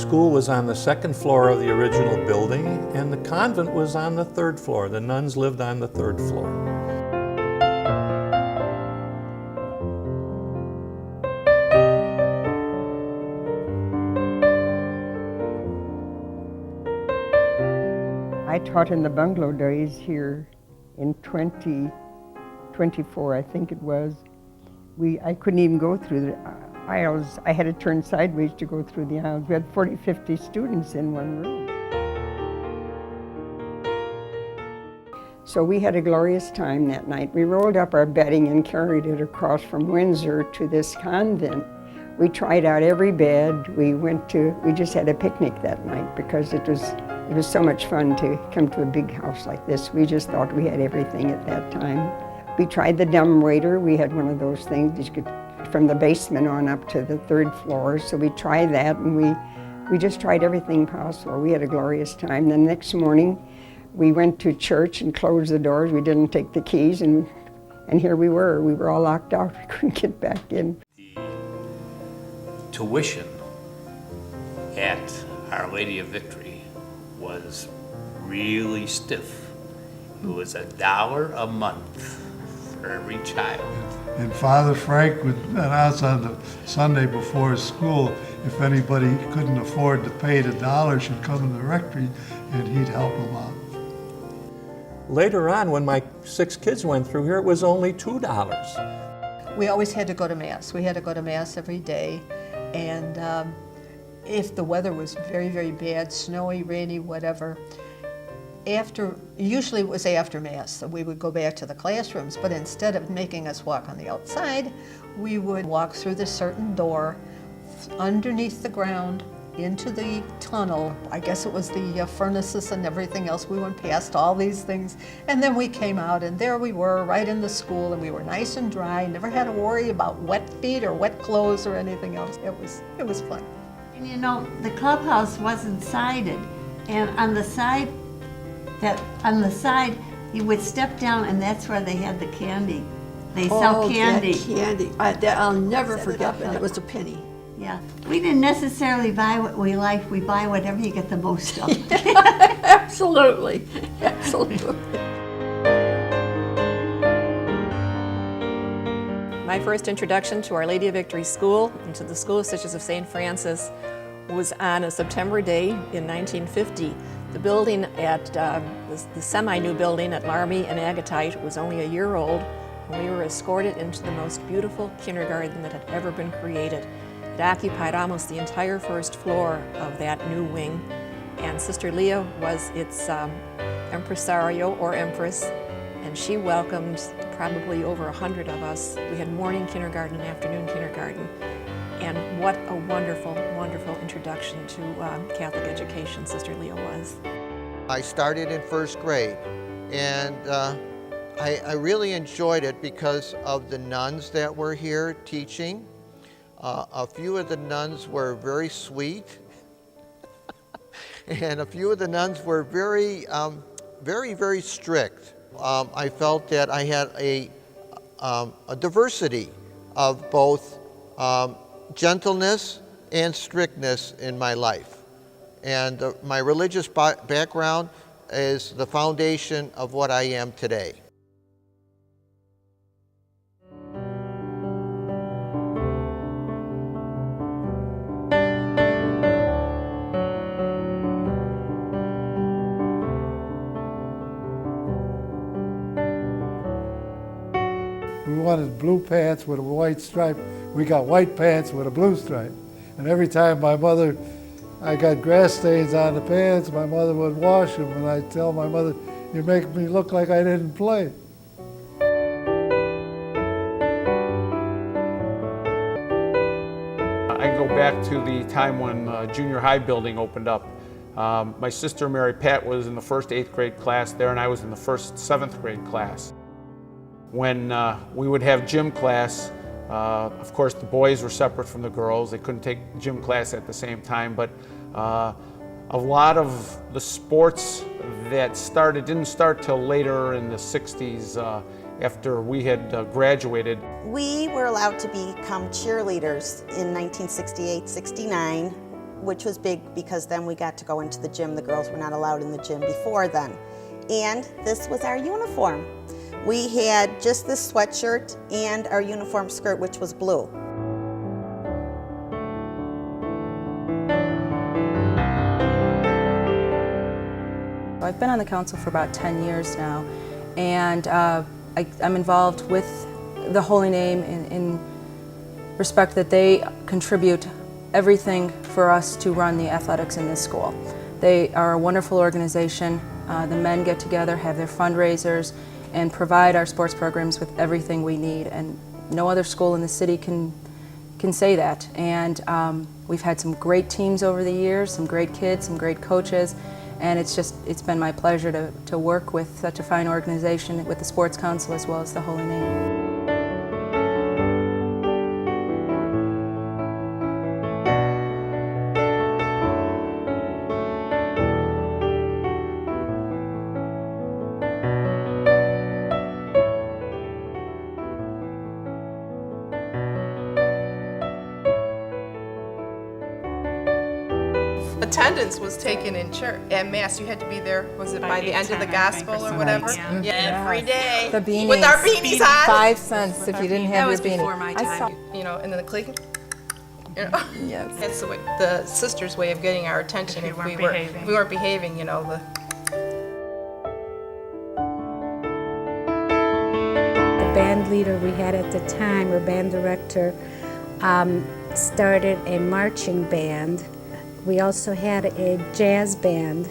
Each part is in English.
school was on the second floor of the original building, and the convent was on the third floor. The nuns lived on the third floor. I taught in the bungalow days here in 2024, I think it was. I couldn't even go through the aisles. I had to turn sideways to go through the aisles. We had 40, 50 students in one room. So we had a glorious time that night. We rolled up our bedding and carried it across from Windsor to this convent. We tried out every bed. We just had a picnic that night because it was so much fun to come to a big house like this. We just thought we had everything at that time. We tried the dumbwaiter. We had one of those things that you could, from the basement on up to the third floor. So we tried that, and we just tried everything possible. We had a glorious time. The next morning, we went to church and closed the doors. We didn't take the keys, and here we were. We were all locked out. We couldn't get back in. The tuition at Our Lady of Victory was really stiff. It was $1 a month for every child. And Father Frank would announce on the Sunday before school, if anybody couldn't afford to pay the $1 should come in the rectory, and he'd help them out. Later on, when my 6 kids went through here, it was only $2. We always had to go to Mass. We had to go to Mass every day. And if the weather was very, very bad, snowy, rainy, whatever, usually it was after Mass, so we would go back to the classrooms, but instead of making us walk on the outside, we would walk through the certain door, underneath the ground, into the tunnel. I guess it was the furnaces and everything else. We went past all these things, and then we came out, and there we were, right in the school, and we were nice and dry, never had to worry about wet feet or wet clothes or anything else. It was fun. And you know, the clubhouse wasn't sided, and on the side, you would step down, and that's where they had the candy. They sell candy. That candy. I'll never forget that. It was a penny. Yeah. We didn't necessarily buy what we liked. We buy whatever you get the most of. Absolutely. Absolutely. My first introduction to Our Lady of Victory School and to the School of Sisters of St. Francis was on a September day in 1950. The building at the semi-new building at Laramie and Agatite was only a year old, and we were escorted into the most beautiful kindergarten that had ever been created. It occupied almost the entire first floor of that new wing, and Sister Leah was its impresario or empress, and she welcomed probably over 100 of us. We had morning kindergarten and afternoon kindergarten, and what a wonderful, wonderful introduction to Catholic education Sister Leah was. I started in first grade, and I really enjoyed it because of the nuns that were here teaching. A few of the nuns were very sweet, and a few of the nuns were very, very strict. I felt that I had a diversity of both gentleness and strictness in my life. And my religious background is the foundation of what I am today. We wanted blue pants with a white stripe. We got white pants with a blue stripe. And every time I got grass stains on the pants, my mother would wash them, and I'd tell my mother, "You make me look like I didn't play." I go back to the time when junior high building opened up. My sister Mary Pat was in the first 8th grade class there, and I was in the first 7th grade class. When we would have gym class, of course the boys were separate from the girls. They couldn't take gym class at the same time, but a lot of the sports that didn't start till later in the 60s after we had graduated. We were allowed to become cheerleaders in 1968-69 which was big because then we got to go into the gym. The girls were not allowed in the gym before then. And this was our uniform. We had just this sweatshirt and our uniform skirt, which was blue. I've been on the council for about 10 years now, and I'm involved with the Holy Name in respect that they contribute everything for us to run the athletics in this school. They are a wonderful organization. The men get together, have their fundraisers, and provide our sports programs with everything we need. And no other school in the city can say that. And we've had some great teams over the years, some great kids, some great coaches. And it's been my pleasure to work with such a fine organization, with the Sports Council as well as the Holy Name. Attendance was taken in church at Mass. You had to be there, was it by the end of the gospel or whatever? Right. Yeah, every day. The beanies. With our beanies on. 5 cents if you didn't have your beanie. That was before my time. You know, and then the clicking. You know? Yes. That's the sisters' way of getting our attention if we weren't behaving, you know. The band leader we had at the time, or band director, started a marching band. We also had a jazz band.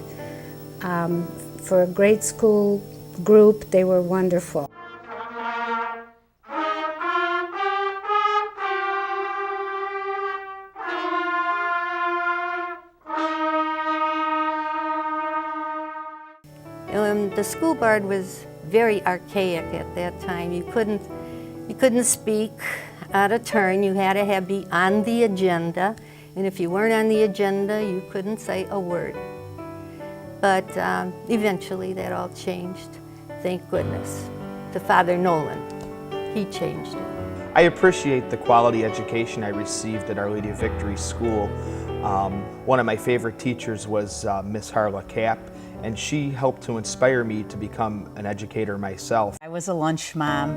For a grade school group, they were wonderful. The school board was very archaic at that time. You couldn't speak out of turn. You had to be on the agenda. And if you weren't on the agenda, you couldn't say a word. But eventually that all changed, thank goodness, to Father Nolan. He changed it. I appreciate the quality education I received at Our Lady of Victory School. One of my favorite teachers was Miss Harla Kapp, and she helped to inspire me to become an educator myself. I was a lunch mom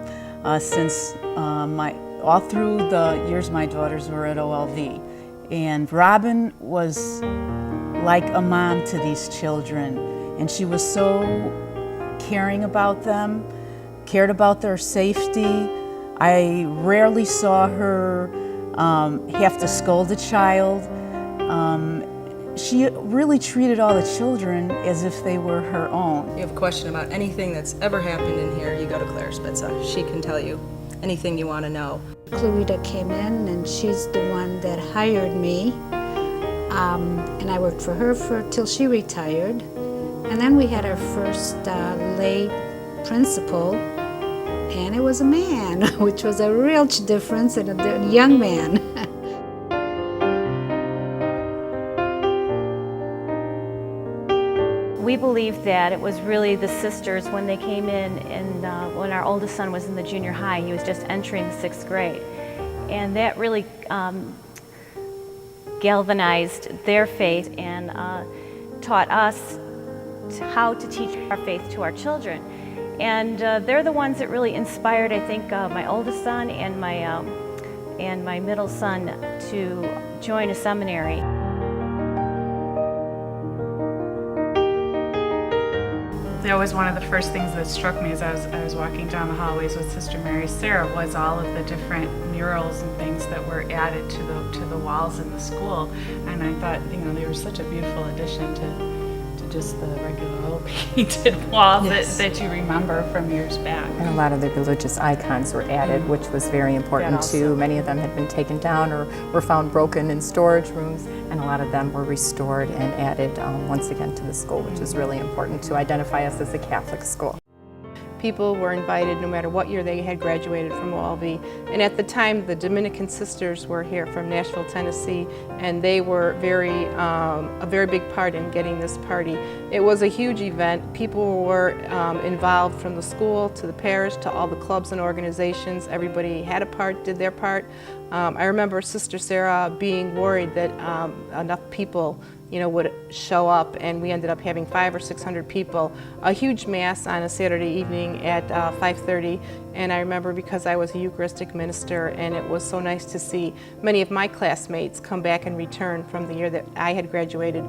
since all through the years my daughters were at OLV. And Robin was like a mom to these children, and she was so caring about them, cared about their safety. I rarely saw her have to scold a child. She really treated all the children as if they were her own. If you have a question about anything that's ever happened in here, you go to Claire Spitza. She can tell you anything you want to know. Clarita came in, and she's the one that hired me. And I worked for her till she retired. And then we had our first lay principal, and it was a man, which was a real difference, and a young man. We believed that it was really the sisters when they came in, and when our oldest son was in the junior high, he was just entering the 6th grade. And that really galvanized their faith and taught us how to teach our faith to our children. And they're the ones that really inspired, I think, my oldest son and my middle son to join a seminary. That was one of the first things that struck me as I was walking down the hallways with Sister Mary Sarah, was all of the different murals and things that were added to the walls in the school. And I thought, you know, they were such a beautiful addition to just the regular old painted wall that you remember from years back. And a lot of the religious icons were added, which was very important too. Many of them had been taken down or were found broken in storage rooms, and a lot of them were restored and added once again to the school, which is really important to identify us as a Catholic school. People were invited no matter what year they had graduated from OLV. And at the time, the Dominican sisters were here from Nashville, Tennessee, and they were a very big part in getting this party. It was a huge event. People were involved from the school to the parish to all the clubs and organizations. Everybody had a part, did their part. I remember Sister Sarah being worried that enough people would show up, and we ended up having 500 or 600 people. A huge mass on a Saturday evening at 5:30, and I remember because I was a Eucharistic minister, and it was so nice to see many of my classmates come back and return from the year that I had graduated.